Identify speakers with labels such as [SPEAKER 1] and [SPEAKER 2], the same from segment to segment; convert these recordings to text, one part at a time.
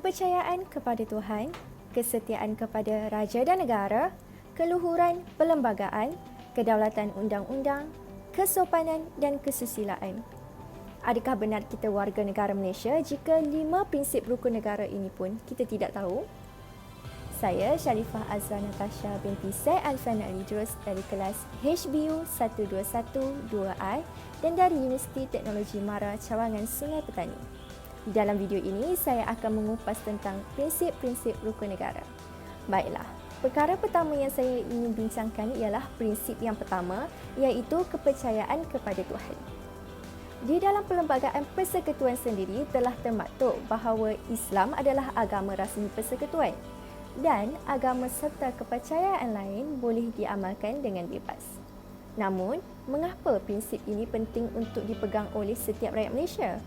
[SPEAKER 1] kepercayaan kepada Tuhan, kesetiaan kepada raja dan negara, keluhuran perlembagaan, kedaulatan undang-undang, kesopanan dan kesusilaan. Adakah benar kita warga negara Malaysia jika 5 prinsip rukun negara ini pun kita tidak tahu? Saya Sharifah Azra Natasha binti Syed Alfan Alidrus dari kelas HBU 121-2I dan dari Universiti Teknologi Mara Cawangan Sungai Petani. Dalam video ini, saya akan mengupas tentang prinsip-prinsip rukun negara. Baiklah, perkara pertama yang saya ingin bincangkan ialah prinsip yang pertama, iaitu kepercayaan kepada Tuhan. Di dalam Perlembagaan Persekutuan sendiri telah termaktub bahawa Islam adalah agama rasmi persekutuan dan agama serta kepercayaan lain boleh diamalkan dengan bebas. Namun, mengapa prinsip ini penting untuk dipegang oleh setiap rakyat Malaysia?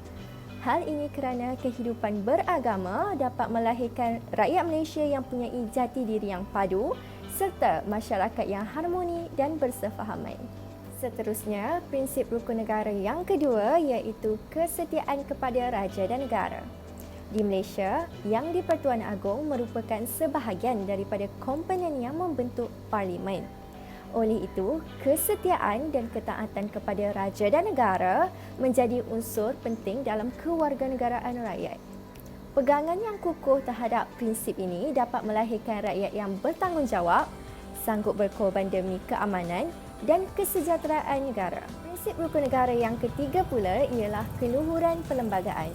[SPEAKER 1] Hal ini kerana kehidupan beragama dapat melahirkan rakyat Malaysia yang mempunyai jati diri yang padu serta masyarakat yang harmoni dan bersefahaman. Seterusnya, prinsip rukun negara yang kedua iaitu kesetiaan kepada raja dan negara. Di Malaysia, Yang di-Pertuan Agong merupakan sebahagian daripada komponen yang membentuk parlimen. Oleh itu, kesetiaan dan ketaatan kepada raja dan negara menjadi unsur penting dalam kewarganegaraan rakyat. Pegangan yang kukuh terhadap prinsip ini dapat melahirkan rakyat yang bertanggungjawab, sanggup berkorban demi keamanan dan kesejahteraan negara. Prinsip rukun negara yang ketiga pula ialah keluhuran perlembagaan.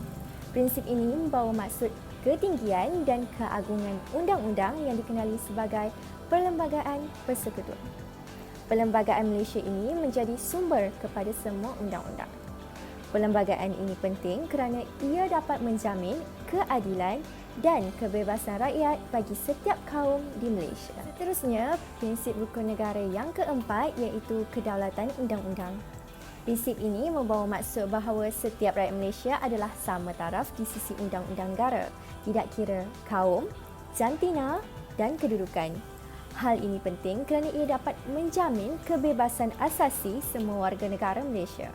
[SPEAKER 1] Prinsip ini membawa maksud ketinggian dan keagungan undang-undang yang dikenali sebagai Perlembagaan Persekutuan. Perlembagaan Malaysia ini menjadi sumber kepada semua undang-undang. Perlembagaan ini penting kerana ia dapat menjamin keadilan dan kebebasan rakyat bagi setiap kaum di Malaysia. Seterusnya, prinsip rukun negara yang keempat iaitu kedaulatan undang-undang. Prinsip ini membawa maksud bahawa setiap rakyat Malaysia adalah sama taraf di sisi undang-undang negara, tidak kira kaum, jantina dan kedudukan. Hal ini penting kerana ia dapat menjamin kebebasan asasi semua warga negara Malaysia.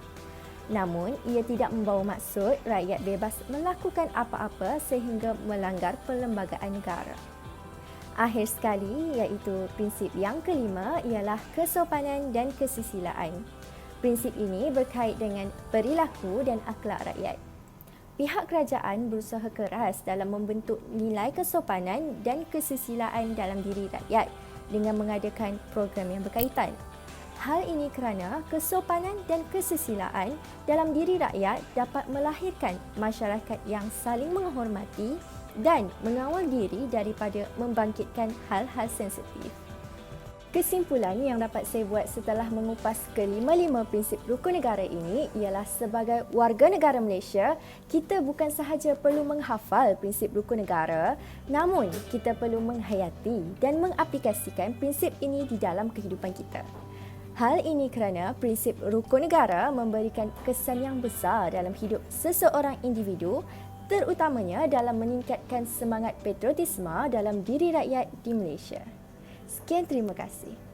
[SPEAKER 1] Namun, ia tidak membawa maksud rakyat bebas melakukan apa-apa sehingga melanggar perlembagaan negara. Akhir sekali, iaitu prinsip yang kelima ialah kesopanan dan kesusilaan. Prinsip ini berkait dengan perilaku dan akhlak rakyat. Pihak kerajaan berusaha keras dalam membentuk nilai kesopanan dan kesusilaan dalam diri rakyat dengan mengadakan program yang berkaitan. Hal ini kerana kesopanan dan kesusilaan dalam diri rakyat dapat melahirkan masyarakat yang saling menghormati dan mengawal diri daripada membangkitkan hal-hal sensitif. Kesimpulan yang dapat saya buat setelah mengupas kelima-lima prinsip rukun negara ini ialah sebagai warga negara Malaysia, kita bukan sahaja perlu menghafal prinsip rukun negara, namun kita perlu menghayati dan mengaplikasikan prinsip ini di dalam kehidupan kita. Hal ini kerana prinsip rukun negara memberikan kesan yang besar dalam hidup seseorang individu, terutamanya dalam meningkatkan semangat patriotisme dalam diri rakyat di Malaysia. Sekian, terima kasih.